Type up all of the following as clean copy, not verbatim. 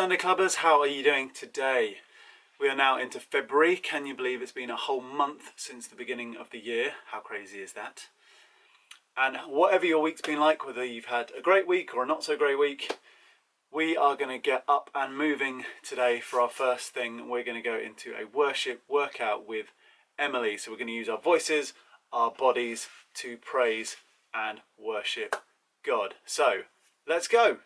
Sunday Clubbers, how are you doing today? We are now into February. Can you believe it's been a whole month since the beginning of the year? How crazy is that? And whatever your week's been like, whether you've had a great week or a not so great week, we are going to get up and moving today for our first thing. We're going to go into a worship workout with Emily. So we're going to use our voices, our bodies to praise and worship God. So let's go.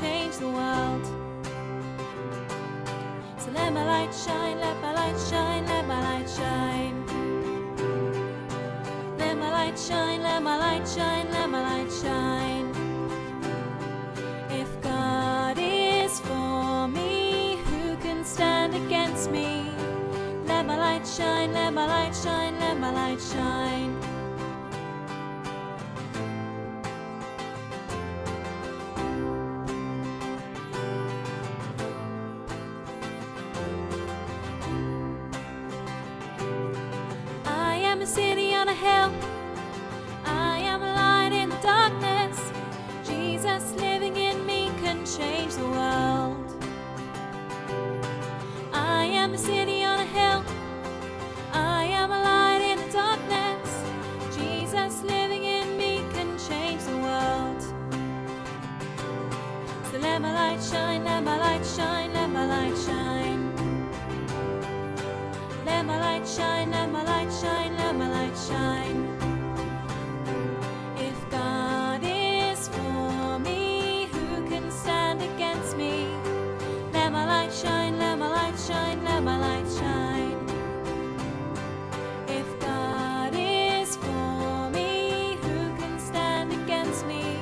Change the world. So let my light shine, let my light shine, let my light shine. Let my light shine, let my light shine, let my light shine. If God is for me, who can stand against me? Let my light shine, let my light shine, let my light shine. A city on a hill, I am a light in the darkness. Jesus living in me can change the world. I am a city on a hill, I am a light in the darkness. Jesus living in me can change the world. So let my light shine, let my light shine, let my light shine. Let my light shine, let my light shine, let my light shine. If God is for me, who can stand against me? Let my light shine, let my light shine, let my light shine. If God is for me, who can stand against me?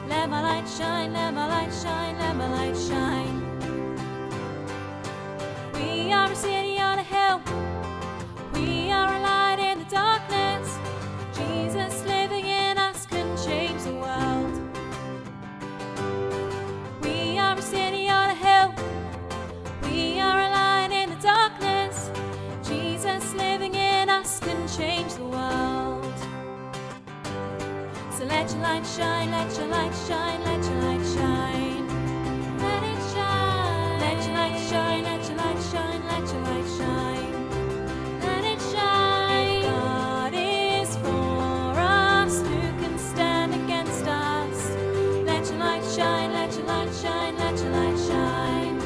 Let my light shine, let my light shine, let my light shine. We are a city on a hill, we are a light in the darkness. Jesus living in us can change the world. We are a city on a hill, we are a light in the darkness. Jesus living in us can change the world. So let your light shine, let your light shine, let your light shine. Let it shine. Let your light shine, let your light shine, let your light shine. Let it shine. If God is for us, who can stand against us? Let your light shine, let your light shine, let your light shine.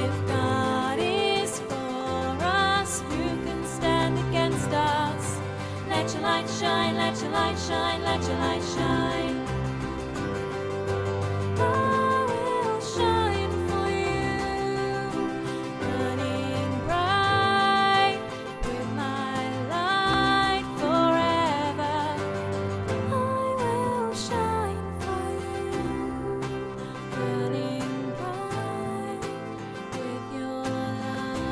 If God is for us, who can stand against us? Let your light shine, let your light shine, let your light shine. I will shine for you, burning bright with my light forever. I will shine for you, burning bright with your light.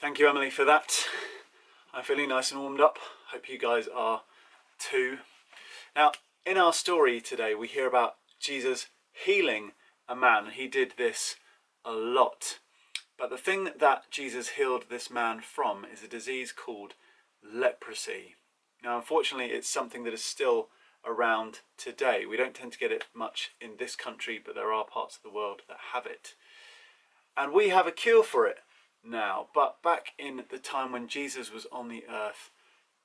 Thank you, Emily, for that. I'm feeling nice and warmed up. Hope you guys are too. Now, in our story today, we hear about Jesus healing a man. He did this a lot. But the thing that Jesus healed this man from is a disease called leprosy. Now, unfortunately, it's something that is still around today. We don't tend to get it much in this country, but there are parts of the world that have it. And we have a cure for it now. But back in the time when Jesus was on the earth,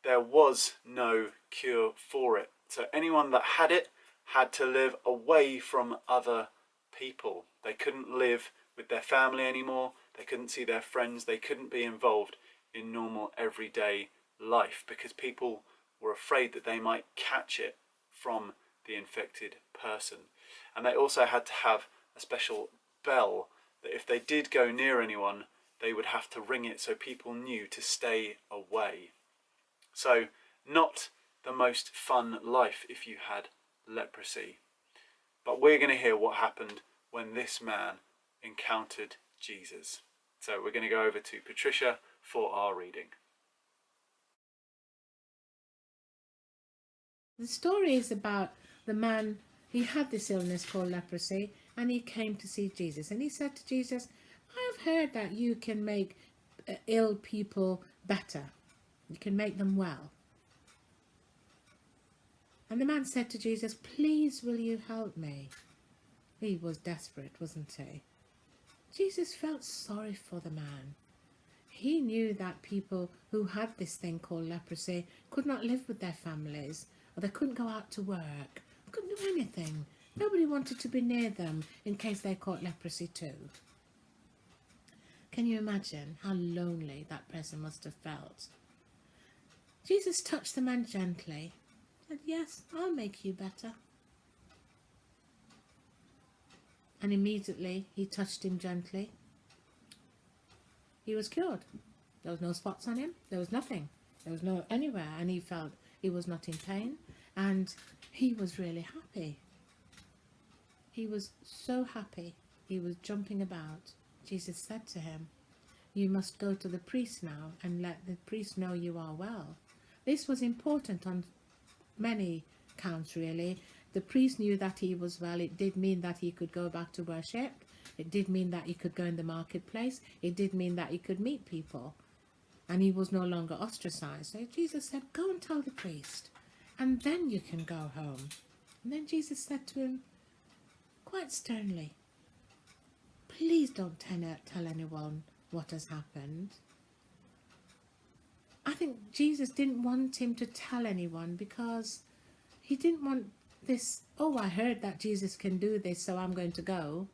there was no cure for it. So anyone that had it had to live away from other people. They couldn't live with their family anymore. They couldn't see their friends. They couldn't be involved in normal everyday life because people were afraid that they might catch it from the infected person. And they also had to have a special bell that if they did go near anyone, they would have to ring it so people knew to stay away. So not the most fun life if you had leprosy. But we're going to hear what happened when this man encountered Jesus. So we're going to go over to Patricia for our reading. The story is about the man. He had this illness called leprosy, and he came to see Jesus. And he said to Jesus, I've heard that you can make ill people better. You can make them well. And the man said to Jesus, please will you help me? He was desperate, wasn't he? Jesus felt sorry for the man. He knew that people who had this thing called leprosy could not live with their families, or they couldn't go out to work, couldn't do anything. Nobody wanted to be near them in case they caught leprosy too. Can you imagine how lonely that person must have felt? Jesus touched the man gently. Said, yes, I'll make you better. And immediately he touched him gently. He was cured. There was no spots on him. There was nothing. There was no anywhere. And he felt he was not in pain. And he was really happy. He was so happy. He was jumping about. Jesus said to him, you must go to the priest now and let the priest know you are well. This was important on many counts, really. The priest knew that he was well. It did mean that he could go back to worship. It did mean that he could go in the marketplace. It did mean that he could meet people. And he was no longer ostracized. So Jesus said, go and tell the priest, and then you can go home. And then Jesus said to him, quite sternly, please don't tell anyone what has happened. I think Jesus didn't want him to tell anyone because he didn't want this, oh, I heard that Jesus can do this, so I'm going to go.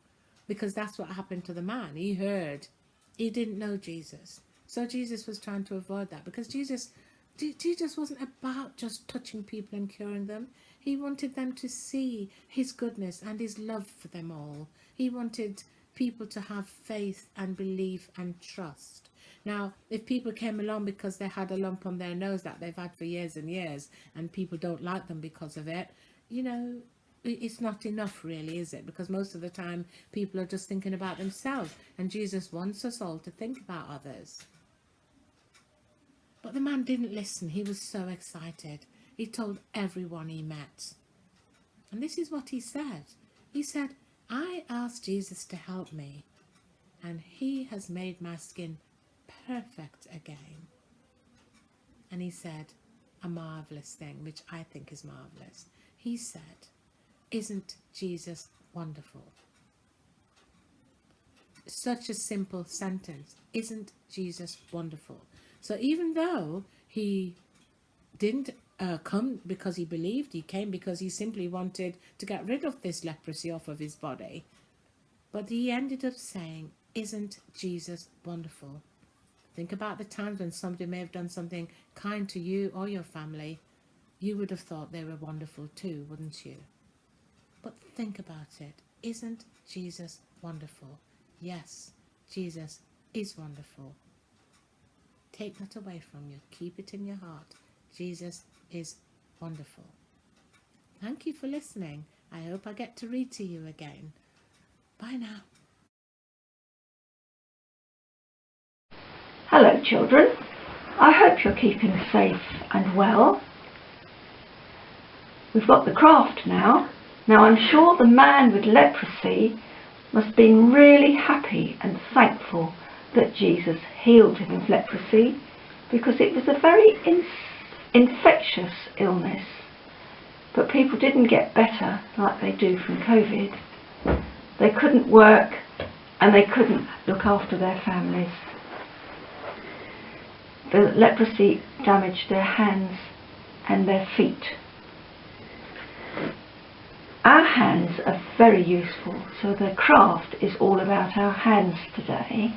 Because that's what happened to the man. He heard. He didn't know Jesus. So Jesus was trying to avoid that, because Jesus wasn't about just touching people and curing them. He wanted them to see his goodness and his love for them all. He wanted people to have faith and belief and trust. Now, if people came along because they had a lump on their nose that they've had for years and years, and people don't like them because of it, you know, it's not enough really, is it? Because most of the time people are just thinking about themselves, and Jesus wants us all to think about others. But the man didn't listen. He was so excited. He told everyone he met. And this is what he said. He said, I asked Jesus to help me, and he has made my skin perfect again. And he said a marvellous thing, which I think is marvellous. He said, isn't Jesus wonderful? Such a simple sentence. Isn't Jesus wonderful? So even though he didn't come because he believed, he came because he simply wanted to get rid of this leprosy off of his body. But he ended up saying, isn't Jesus wonderful? Think about the times when somebody may have done something kind to you or your family. You would have thought they were wonderful too, wouldn't you? But think about it. Isn't Jesus wonderful? Yes, Jesus is wonderful. Take that away from you. Keep it in your heart. Jesus is wonderful. Thank you for listening. I hope I get to read to you again. Bye now. Hello children, I hope you're keeping safe and well. We've got the craft now. Now I'm sure the man with leprosy must have been really happy and thankful that Jesus healed him of leprosy, because it was a very infectious illness. But people didn't get better like they do from COVID. They couldn't work and they couldn't look after their families. The leprosy damaged their hands and their feet. Our hands are very useful, so the craft is all about our hands today.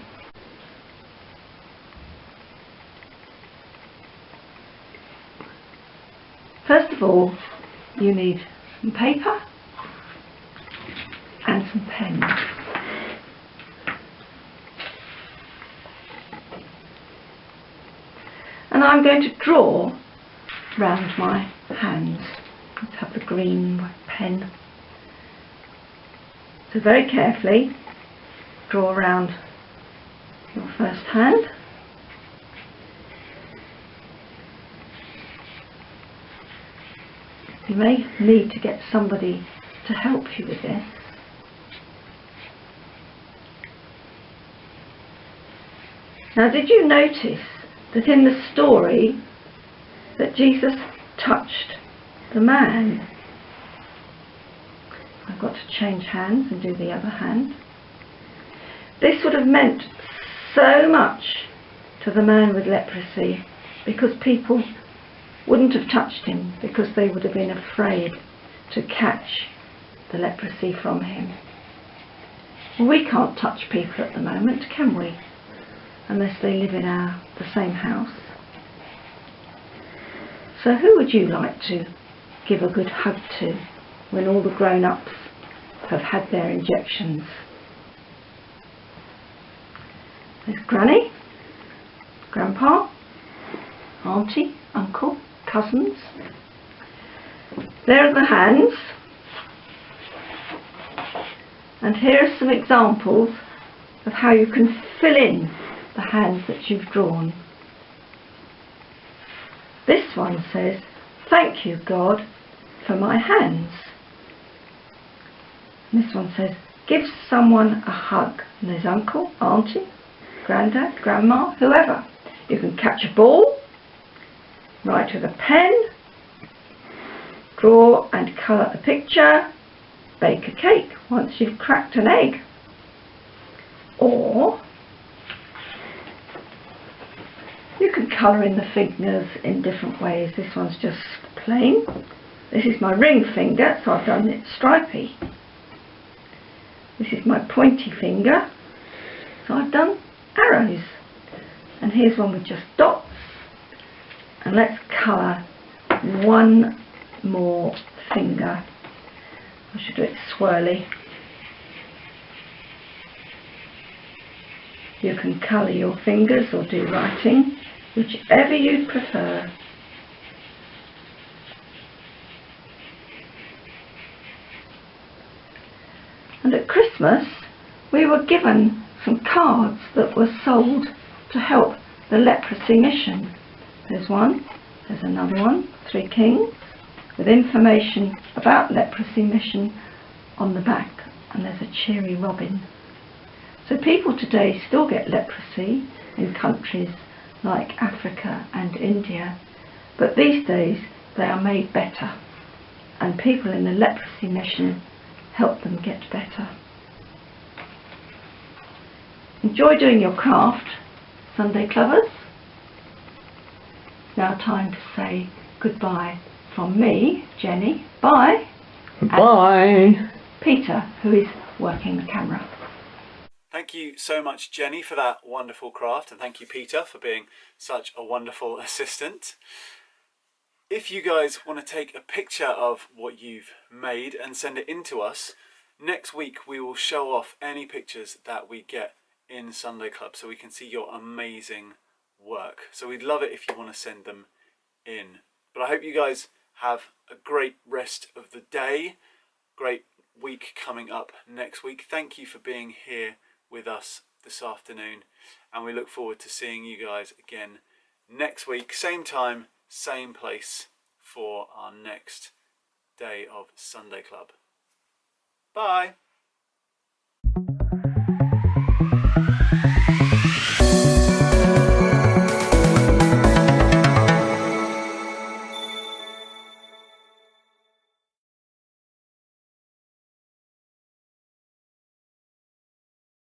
of all, you need some paper and some pens. And I'm going to draw round my hands. Let's have the green pen. So very carefully draw around your first hand. You may need to get somebody to help you with this. Now, did you notice that in the story that Jesus touched the man? I've got to change hands and do the other hand. This would have meant so much to the man with leprosy, because people wouldn't have touched him because they would have been afraid to catch the leprosy from him. Well, we can't touch people at the moment, can we? Unless they live in the same house. So who would you like to give a good hug to when all the grown-ups have had their injections? There's Granny, Grandpa, Auntie, Uncle, cousins. There are the hands. And here are some examples of how you can fill in the hands that you've drawn. This one says, "Thank you, God, for my hands." And this one says, "Give someone a hug." And there's Uncle, Auntie, Grandad, Grandma, whoever. You can catch a ball, write with a pen, draw and colour a picture, bake a cake once you've cracked an egg. Or you can colour in the fingers in different ways. This one's just plain. This is my ring finger, so I've done it stripy. This is my pointy finger, so I've done arrows. And here's one with just dots. And let's colour one more finger. I should do it swirly. You can colour your fingers or do writing, whichever you prefer. And at Christmas we were given some cards that were sold to help the leprosy mission. There's one, there's another one, 3 Kings, with information about leprosy mission on the back, and there's a cheery robin. So people today still get leprosy in countries like Africa and India, but these days they are made better, and people in the leprosy mission help them get better. Enjoy doing your craft, Sunday Clubbers. It's now time to say goodbye from me, Jenny. Bye. Bye. And Peter, who is working the camera. Thank you so much, Jenny, for that wonderful craft, and thank you, Peter, for being such a wonderful assistant. If you guys want to take a picture of what you've made and send it in to us, next week we will show off any pictures that we get in Sunday Club so we can see your amazing work. So we'd love it if you want to send them in. But I hope you guys have a great rest of the day, great week coming up next week. Thank you for being here with us this afternoon, and we look forward to seeing you guys again next week, same time, same place, for our next day of Sunday Club. Bye.